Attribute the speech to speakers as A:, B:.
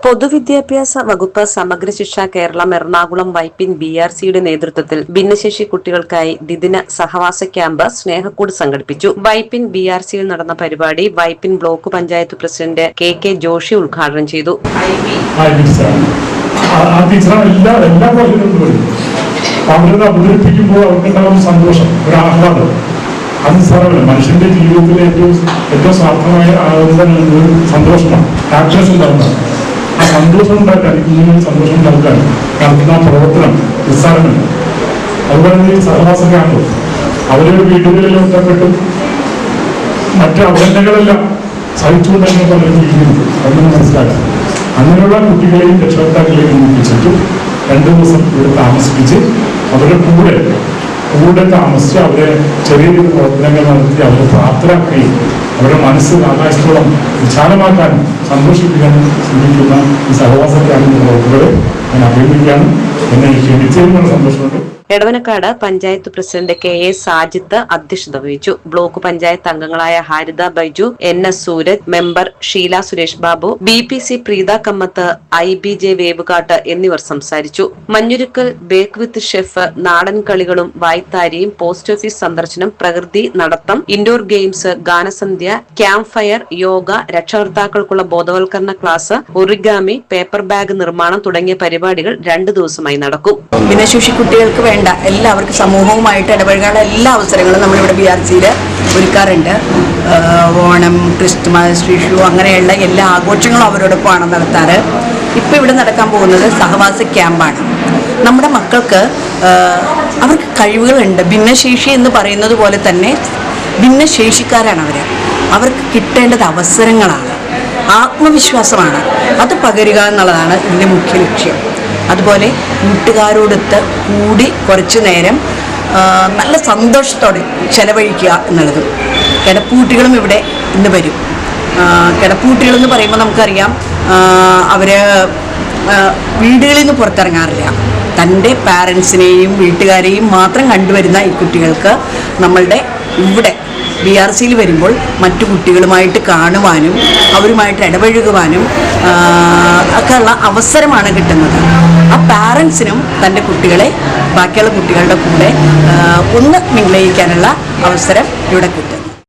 A: പൊതുവിദ്യാഭ്യാസ വകുപ്പ് സമഗ്ര ശിക്ഷ കേരളം എറണാകുളം വൈപ്പിൻ BRCയുടെ നേതൃത്വത്തിൽ ഭിന്നശേഷി കുട്ടികൾക്കായി ദ്വിദിന സഹവാസ ക്യാമ്പ് സ്നേഹക്കൂട് സംഘടിപ്പിച്ചു. വൈപ്പിൻ BRCയിൽ നടന്ന പരിപാടി Vypin block panchayat president KK Joshi ഉദ്ഘാടനം ചെയ്തു.
B: അത് സാറല്ല മനുഷ്യന്റെ ജീവിതത്തിലെ ഏറ്റവും സ്വാർത്ഥമായ സന്തോഷമാണ്. ഹാപ്പിനെസ് ഉണ്ടാകുന്നത് ആ സന്തോഷം ഉണ്ടാക്കാൻ കുഞ്ഞുങ്ങൾ സന്തോഷം ഉണ്ടാക്കാൻ നടത്തുന്ന പ്രവർത്തനം നിസ്സാരമല്ല. അതുപോലെ ഈ സഹവാസ ക്യാമ്പ് അവരുടെ വീടുകളിൽ ഒറ്റപ്പെട്ടും മറ്റ് അവഗണനകളെല്ലാം സഹിച്ചുകൊണ്ടാണ് പലരും ജീവിക്കുന്നത്. അതൊന്നും മനസ്സിലാക്കാം. അങ്ങനെയുള്ള കുട്ടികളെയും രക്ഷകർത്താക്കളെയും ഒന്നിപ്പിച്ചിട്ട് 2 ദിവസം ഇവിടെ താമസിപ്പിച്ച് അവരുടെ കൂടെ താമസിച്ച് അവരെ ചെറിയ പ്രവർത്തനങ്ങൾ നടത്തി അവരെ പ്രാപ്തരാക്കുകയും അവരുടെ മനസ്സ് ആകാശത്തോളം വിശാലമാക്കാനും സന്തോഷിപ്പിക്കാനും ശ്രമിക്കുന്ന ഈ സഹവാസ ക്യാമ്പിന്റെ പ്രവർത്തകരെ ഞാൻ അഭിനന്ദിക്കുകയാണ്. എന്നെ ക്ഷണിച്ചതിനുള്ള സന്തോഷമുണ്ട്.
A: എടവനക്കാട് പഞ്ചായത്ത് പ്രസിഡന്റ് KA സാജിത്ത് അധ്യക്ഷത വഹിച്ചു. ബ്ലോക്ക് പഞ്ചായത്ത് അംഗങ്ങളായ Haritha Baiju, NS Sooraj, member Sheela Suresh Babu, BPC Preetha Kammath, IBJ വേവുകാട്ട് എന്നിവർ സംസാരിച്ചു. മഞ്ഞുരുക്കൽ ബേക്ക് വിത്ത് ഷെഫ്, നാടൻ കളികളും വായ്ത്താരിയും, പോസ്റ്റ് ഓഫീസ് സന്ദർശനം, പ്രകൃതി നടത്തം, ഇൻഡോർ ഗെയിംസ്, ഗാനസന്ധ്യ, ക്യാമ്പ് ഫയർ, യോഗ, രക്ഷകർത്താക്കൾക്കുള്ള ബോധവൽക്കരണ ക്ലാസ്, ഒറിഗാമി, പേപ്പർ ബാഗ് നിർമ്മാണം തുടങ്ങിയ പരിപാടികൾ 2 ദിവസമായി നടക്കും.
C: ഭിന്നശേഷി കുട്ടികൾക്ക് വേണ്ട എല്ലാവർക്കും സമൂഹവുമായിട്ട് ഇടപഴകാനുള്ള എല്ലാ അവസരങ്ങളും നമ്മളിവിടെ BRCയിൽ ഒരുക്കാറുണ്ട്. ഓണം, ക്രിസ്മസ്, വിഷു അങ്ങനെയുള്ള എല്ലാ ആഘോഷങ്ങളും അവരോടൊപ്പമാണ് നടത്താറ്. ഇപ്പോൾ ഇവിടെ നടക്കാൻ പോകുന്നത് സഹവാസ ക്യാമ്പാണ്. നമ്മുടെ മക്കൾക്ക് അവർക്ക് കഴിവുകളുണ്ട്. ഭിന്നശേഷി എന്ന് പറയുന്നത് പോലെ തന്നെ ഭിന്നശേഷിക്കാരാണ് അവർക്ക് കിട്ടേണ്ടത് അവസരങ്ങളാണ്, ആത്മവിശ്വാസമാണ്. അത് പകരുക എന്നുള്ളതാണ് ഇതിൻ്റെ മുഖ്യ ലക്ഷ്യം. അതുപോലെ കൂട്ടുകാരോടൊത്ത് കൂടി കുറച്ചു നേരം നല്ല സന്തോഷത്തോടെ ചെലവഴിക്കുക എന്നുള്ളതും. കിടപ്പൂട്ടികളും ഇവിടെ ഇന്ന് വരും. കിടപ്പൂട്ടികളെന്ന് പറയുമ്പോൾ നമുക്കറിയാം അവർ വീടുകളിൽ നിന്ന് പുറത്തിറങ്ങാറില്ല. തൻ്റെ പാരൻസിനെയും വീട്ടുകാരെയും മാത്രം കണ്ടുവരുന്ന ഈ കുട്ടികൾക്ക് നമ്മളുടെ ഇവിടെ BRCയിൽ വരുമ്പോൾ മറ്റു കുട്ടികളുമായിട്ട് കാണുവാനും അവരുമായിട്ട് ഇടപഴകുവാനും ഒക്കെ ഉള്ള അവസരമാണ് കിട്ടുന്നത്. ആ പാരൻസിനും തൻ്റെ കുട്ടികളെ ബാക്കിയുള്ള കുട്ടികളുടെ കൂടെ ഒന്ന് മിങ്കിളയിക്കാനുള്ള അവസരം ഇവിടെ കിട്ടും.